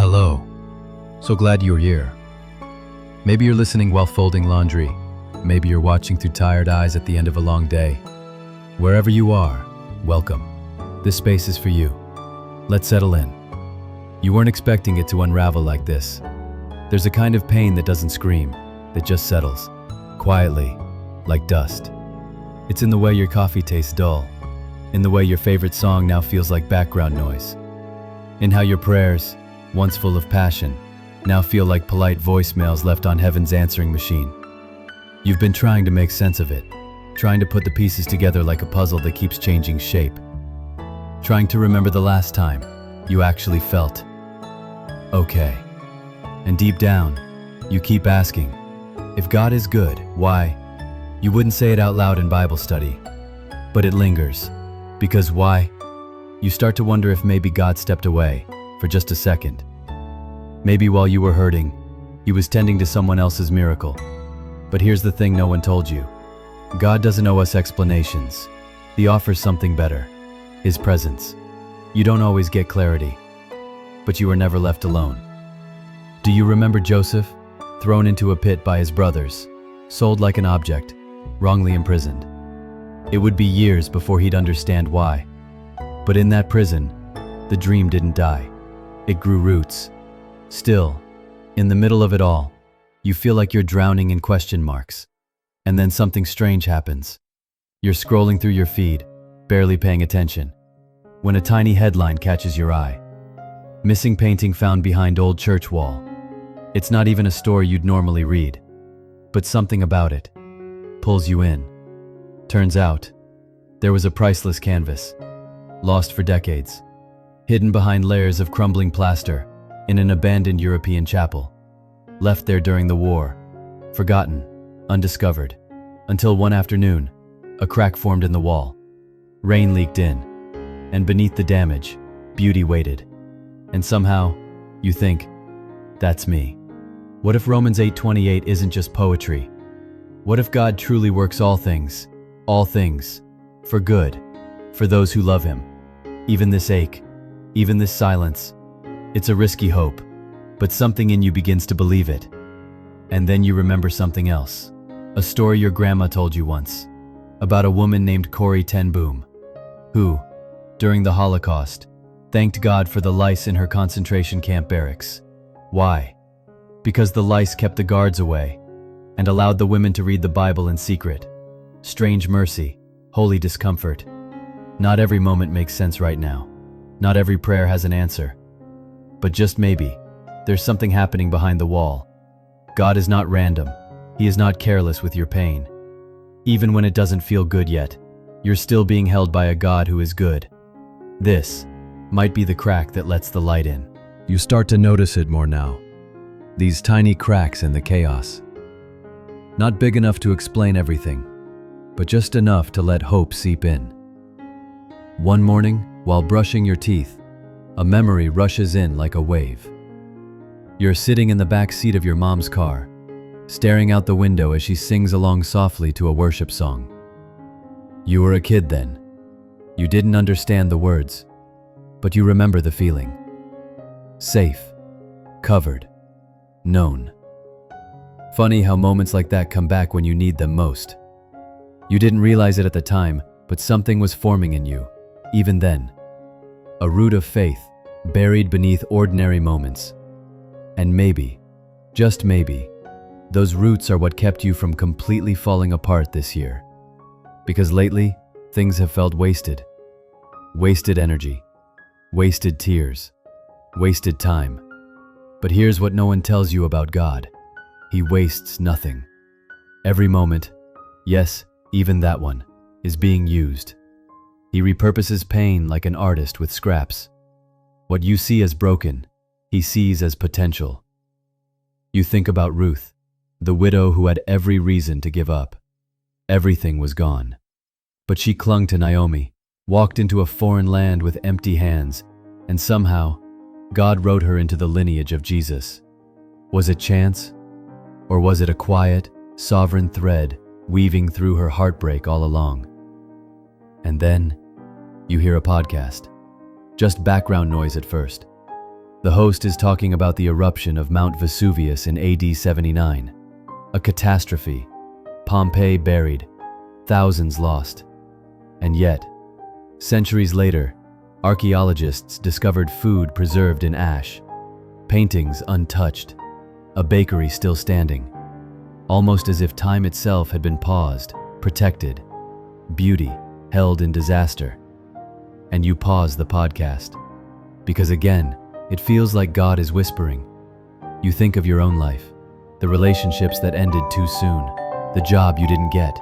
Hello. So glad you're here. Maybe you're listening while folding laundry. Maybe you're watching through tired eyes at the end of a long day. Wherever you are, welcome. This space is for you. Let's settle in. You weren't expecting it to unravel like this. There's a kind of pain that doesn't scream, that just settles, quietly, like dust. It's in the way your coffee tastes dull, in the way your favorite song now feels like background noise, in how your prayers, once full of passion, now feel like polite voicemails left on heaven's answering machine. You've been trying to make sense of it, trying to put the pieces together like a puzzle that keeps changing shape, trying to remember the last time you actually felt okay. And deep down, you keep asking, if God is good, why? You wouldn't say it out loud in Bible study, but it lingers. Because why? You start to wonder if maybe God stepped away for just a second. Maybe while you were hurting, he was tending to someone else's miracle. But here's the thing no one told you. God doesn't owe us explanations. He offers something better, his presence. You don't always get clarity, but you were never left alone. Do you remember Joseph, thrown into a pit by his brothers, sold like an object, wrongly imprisoned? It would be years before he'd understand why. But in that prison, the dream didn't die. It grew roots. Still, in the middle of it all, you feel like you're drowning in question marks. And then something strange happens. You're scrolling through your feed, barely paying attention, when a tiny headline catches your eye. Missing painting found behind old church wall. It's not even a story you'd normally read, but something about it pulls you in. Turns out, there was a priceless canvas, lost for decades, hidden behind layers of crumbling plaster in an abandoned European chapel, left there during the war, forgotten, undiscovered, until one afternoon, a crack formed in the wall. Rain leaked in, and beneath the damage, beauty waited. And somehow, you think, that's me. What if Romans 8:28 isn't just poetry? What if God truly works all things, for good, for those who love him? Even this ache, even this silence, it's a risky hope, but something in you begins to believe it. And then you remember something else, a story your grandma told you once, about a woman named Corrie ten Boom, who, during the Holocaust, thanked God for the lice in her concentration camp barracks. Why? Because the lice kept the guards away and allowed the women to read the Bible in secret. Strange mercy, holy discomfort. Not every moment makes sense right now. Not every prayer has an answer. But just maybe, there's something happening behind the wall. God is not random. He is not careless with your pain. Even when it doesn't feel good yet, you're still being held by a God who is good. This might be the crack that lets the light in. You start to notice it more now. These tiny cracks in the chaos. Not big enough to explain everything, but just enough to let hope seep in. One morning, while brushing your teeth, a memory rushes in like a wave. You're sitting in the back seat of your mom's car, staring out the window as she sings along softly to a worship song. You were a kid then. You didn't understand the words, but you remember the feeling. Safe, covered, known. Funny how moments like that come back when you need them most. You didn't realize it at the time, but something was forming in you, even then. A root of faith, buried beneath ordinary moments. And maybe, just maybe, those roots are what kept you from completely falling apart this year. Because lately, things have felt wasted. Wasted energy, wasted tears, wasted time. But here's what no one tells you about God. He wastes nothing. Every moment, yes, even that one, is being used. He repurposes pain like an artist with scraps. What you see as broken, he sees as potential. You think about Ruth, the widow who had every reason to give up. Everything was gone. But she clung to Naomi, walked into a foreign land with empty hands, and somehow, God wrote her into the lineage of Jesus. Was it chance? Or was it a quiet, sovereign thread weaving through her heartbreak all along? And then, you hear a podcast. Just background noise at first. The host is talking about the eruption of Mount Vesuvius in AD 79. A catastrophe. Pompeii buried, thousands lost. And yet, centuries later, archaeologists discovered food preserved in ash, paintings untouched, a bakery still standing, almost as if time itself had been paused, protected, beauty held in disaster. And you pause the podcast, because again, it feels like God is whispering. You think of your own life, the relationships that ended too soon, the job you didn't get,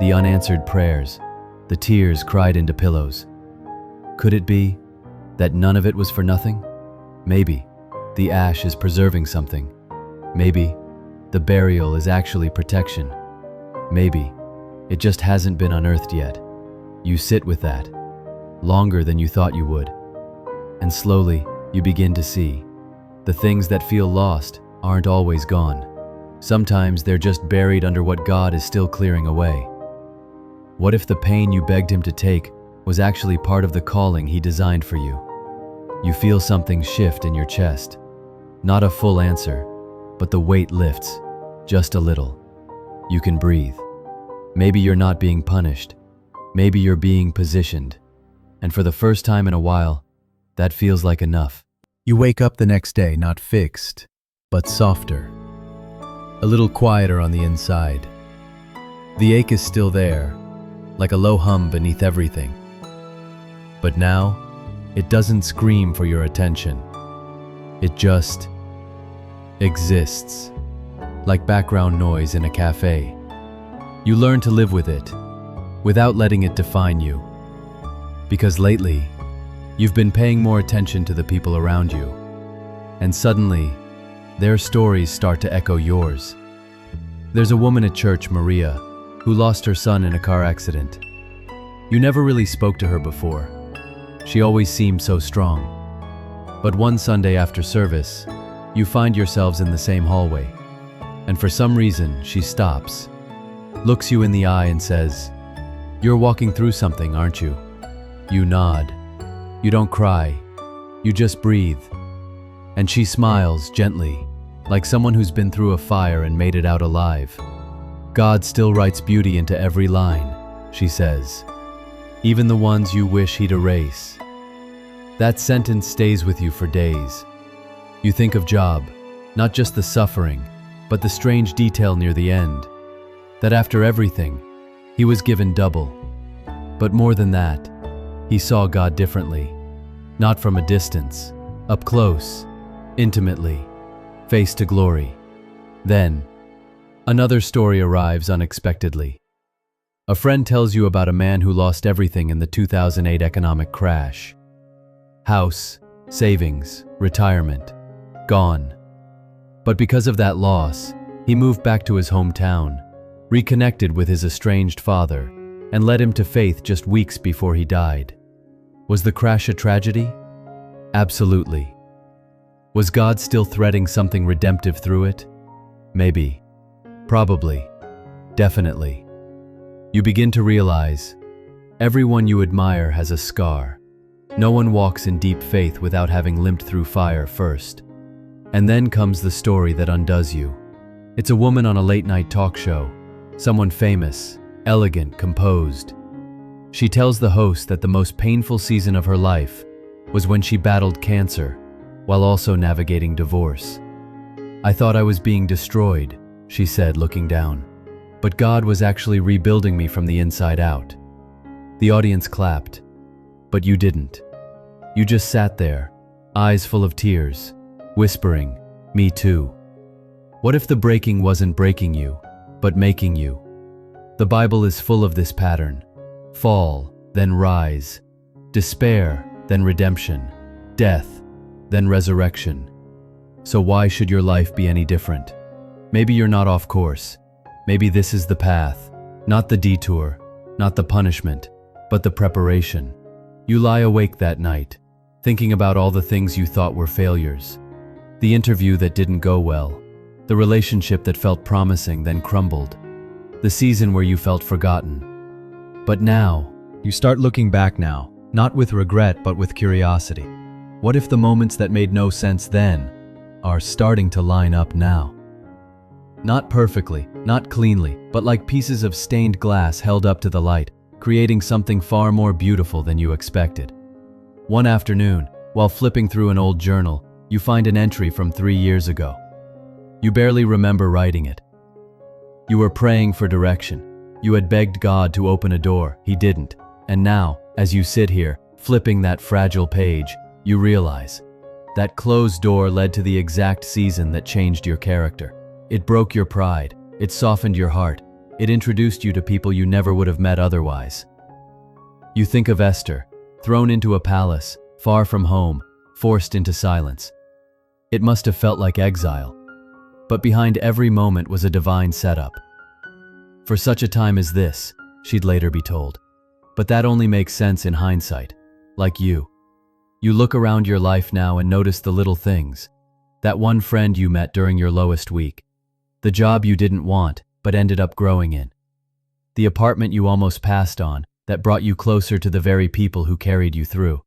the unanswered prayers, the tears cried into pillows. Could it be that none of it was for nothing? Maybe the ash is preserving something. Maybe the burial is actually protection. Maybe it just hasn't been unearthed yet. You sit with that, longer than you thought you would. And slowly, you begin to see the things that feel lost aren't always gone. Sometimes they're just buried under what God is still clearing away. What if the pain you begged Him to take was actually part of the calling He designed for you? You feel something shift in your chest. Not a full answer, but the weight lifts, just a little. You can breathe. Maybe you're not being punished. Maybe you're being positioned. And for the first time in a while, that feels like enough. You wake up the next day not fixed, but softer. A little quieter on the inside. The ache is still there, like a low hum beneath everything. But now, it doesn't scream for your attention. It just exists, like background noise in a cafe. You learn to live with it, without letting it define you. Because lately, you've been paying more attention to the people around you, and suddenly, their stories start to echo yours. There's a woman at church, Maria, who lost her son in a car accident. You never really spoke to her before. She always seemed so strong. But one Sunday after service, you find yourselves in the same hallway, and for some reason, she stops, looks you in the eye and says, "You're walking through something, aren't you?" You nod. You don't cry. You just breathe. And she smiles gently, like someone who's been through a fire and made it out alive. "God still writes beauty into every line," she says, "even the ones you wish He'd erase." That sentence stays with you for days. You think of Job, not just the suffering, but the strange detail near the end, that after everything, he was given double. But more than that, he saw God differently, not from a distance, up close, intimately, face to glory. Then, another story arrives unexpectedly. A friend tells you about a man who lost everything in the 2008 economic crash. House, savings, retirement, gone. But because of that loss, he moved back to his hometown, reconnected with his estranged father, and led him to faith just weeks before he died. Was the crash a tragedy? Absolutely. Was God still threading something redemptive through it? Maybe. Probably. Definitely. You begin to realize, everyone you admire has a scar. No one walks in deep faith without having limped through fire first. And then comes the story that undoes you. It's a woman on a late-night talk show, someone famous, elegant, composed. She tells the host that the most painful season of her life was when she battled cancer, while also navigating divorce. "I thought I was being destroyed," she said, looking down. "But God was actually rebuilding me from the inside out." The audience clapped, but you didn't. You just sat there, eyes full of tears, whispering, "Me too." What if the breaking wasn't breaking you, but making you? The Bible is full of this pattern. Fall, then rise. Despair, then redemption. Death, then resurrection. So why should your life be any different? Maybe you're not off course. Maybe this is the path, not the detour, not the punishment, but the preparation. You lie awake that night, thinking about all the things you thought were failures. The interview that didn't go well. The relationship that felt promising then crumbled. The season where you felt forgotten. But now, you start looking back now, not with regret but with curiosity. What if the moments that made no sense then are starting to line up now? Not perfectly, not cleanly, but like pieces of stained glass held up to the light, creating something far more beautiful than you expected. One afternoon, while flipping through an old journal, you find an entry from 3 years ago. You barely remember writing it. You were praying for direction. You had begged God to open a door. He didn't. And now, as you sit here, flipping that fragile page, you realize that closed door led to the exact season that changed your character. It broke your pride. It softened your heart. It introduced you to people you never would have met otherwise. You think of Esther, thrown into a palace, far from home, forced into silence. It must have felt like exile. But behind every moment was a divine setup. For such a time as this, she'd later be told. But that only makes sense in hindsight. Like you. You look around your life now and notice the little things. That one friend you met during your lowest week. The job you didn't want, but ended up growing in. The apartment you almost passed on, that brought you closer to the very people who carried you through.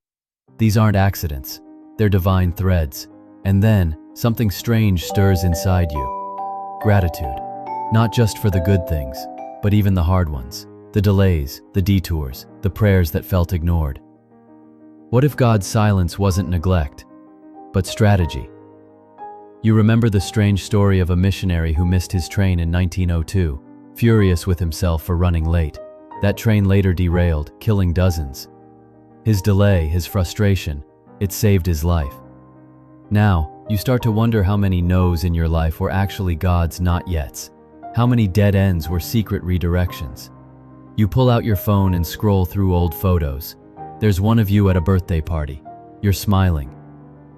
These aren't accidents. They're divine threads. And then, something strange stirs inside you. Gratitude. Not just for the good things, but even the hard ones. The delays, the detours, the prayers that felt ignored. What if God's silence wasn't neglect, but strategy? You remember the strange story of a missionary who missed his train in 1902, furious with himself for running late. That train later derailed, killing dozens. His delay, his frustration, it saved his life. Now, you start to wonder how many no's in your life were actually God's not yets. How many dead ends were secret redirections. You pull out your phone and scroll through old photos. There's one of you at a birthday party. You're smiling.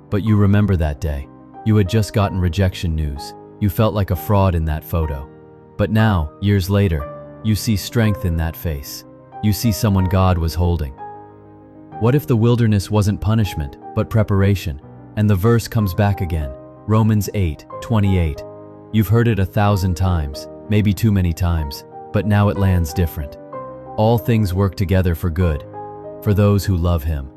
But you remember that day. You had just gotten rejection news. You felt like a fraud in that photo. But now, years later, you see strength in that face. You see someone God was holding. What if the wilderness wasn't punishment, but preparation? And the verse comes back again, Romans 8:28. You've heard it 1,000 times, maybe too many times, but now it lands different. All things work together for good, for those who love Him.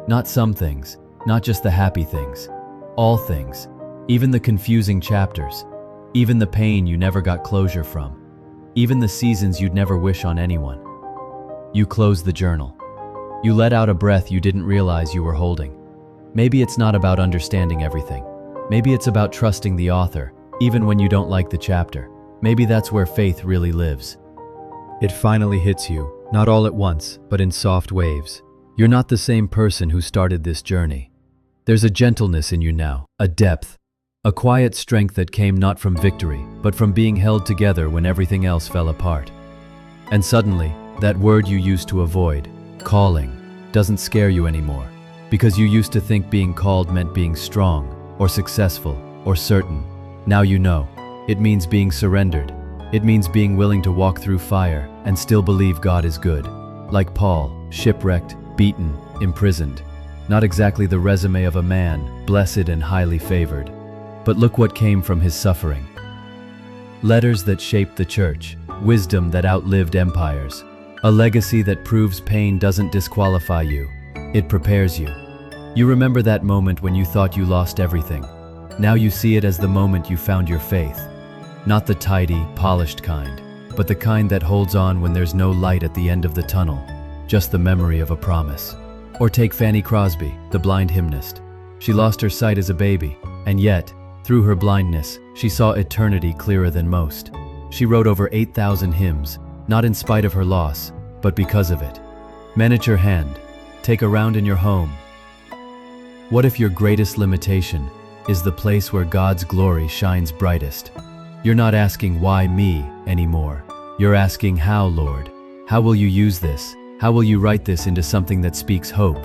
Not some things, not just the happy things. All things, even the confusing chapters, even the pain you never got closure from, even the seasons you'd never wish on anyone. You close the journal. You let out a breath you didn't realize you were holding. Maybe it's not about understanding everything. Maybe it's about trusting the author, even when you don't like the chapter. Maybe that's where faith really lives. It finally hits you, not all at once, but in soft waves. You're not the same person who started this journey. There's a gentleness in you now, a depth, a quiet strength that came not from victory, but from being held together when everything else fell apart. And suddenly, that word you used to avoid, calling, doesn't scare you anymore, because you used to think being called meant being strong, or successful, or certain. Now you know. It means being surrendered. It means being willing to walk through fire and still believe God is good. Like Paul, shipwrecked, beaten, imprisoned. Not exactly the resume of a man, blessed and highly favored. But look what came from his suffering. Letters that shaped the church, wisdom that outlived empires, a legacy that proves pain doesn't disqualify you, it prepares you. You remember that moment when you thought you lost everything. Now you see it as the moment you found your faith. Not the tidy, polished kind, but the kind that holds on when there's no light at the end of the tunnel, just the memory of a promise. Or take Fanny Crosby, the blind hymnist. She lost her sight as a baby, and yet, through her blindness, she saw eternity clearer than most. She wrote over 8,000 hymns, not in spite of her loss, but because of it. Men at your hand, take a round in your home. What if your greatest limitation is the place where God's glory shines brightest? You're not asking why me anymore. You're asking how, Lord? How will you use this? How will you write this into something that speaks hope?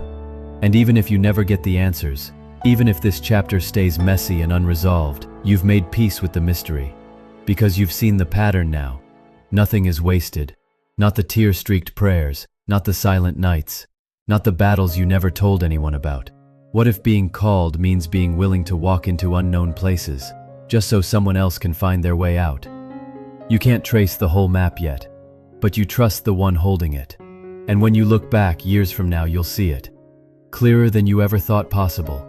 And even if you never get the answers, even if this chapter stays messy and unresolved, you've made peace with the mystery. Because you've seen the pattern now. Nothing is wasted. Not the tear-streaked prayers, not the silent nights, not the battles you never told anyone about. What if being called means being willing to walk into unknown places, just so someone else can find their way out? You can't trace the whole map yet, but you trust the one holding it. And when you look back years from now, you'll see it. clearer than you ever thought possible.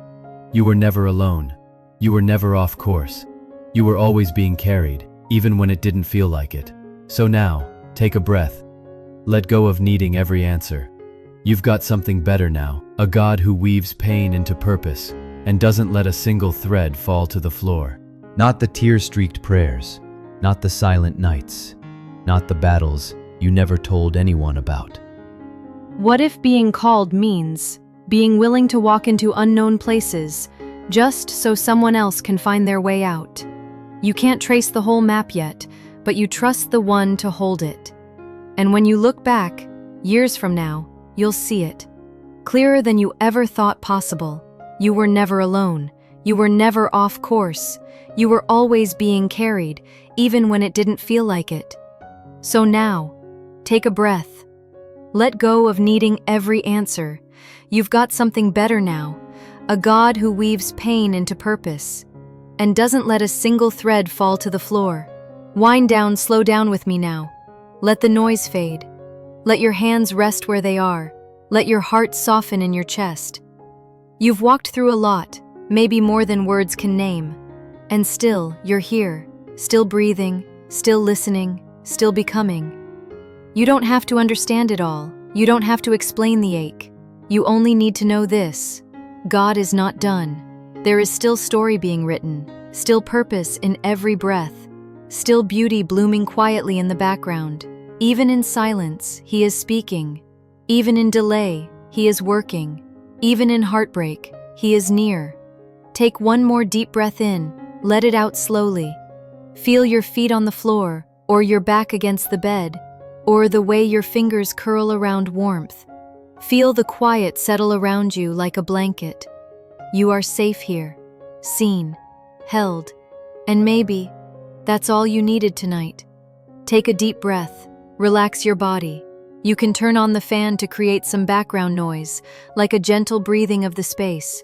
You were never alone. You were never off course. You were always being carried, even when it didn't feel like it. So now, take a breath. Let go of needing every answer. You've got something better now, a God who weaves pain into purpose and doesn't let a single thread fall to the floor. Not the tear-streaked prayers, not the silent nights, not the battles you never told anyone about. What if being called means being willing to walk into unknown places just so someone else can find their way out? You can't trace the whole map yet, but you trust the one to hold it. And when you look back, years from now, you'll see it. Clearer than you ever thought possible. You were never alone. You were never off course. You were always being carried, even when it didn't feel like it. So now, take a breath. Let go of needing every answer. You've got something better now, a God who weaves pain into purpose and doesn't let a single thread fall to the floor. Wind down, slow down with me now. Let the noise fade. Let your hands rest where they are. Let your heart soften in your chest. You've walked through a lot, maybe more than words can name. And still, you're here, still breathing, still listening, still becoming. You don't have to understand it all. You don't have to explain the ache. You only need to know this: God is not done. There is still story being written, still purpose in every breath, still beauty blooming quietly in the background. Even in silence, He is speaking. Even in delay, He is working. Even in heartbreak, He is near. Take one more deep breath in, let it out slowly. Feel your feet on the floor, or your back against the bed, or the way your fingers curl around warmth. Feel the quiet settle around you like a blanket. You are safe here, seen, held, and maybe that's all you needed tonight. Take a deep breath, relax your body. You can turn on the fan to create some background noise, like a gentle breathing of the space.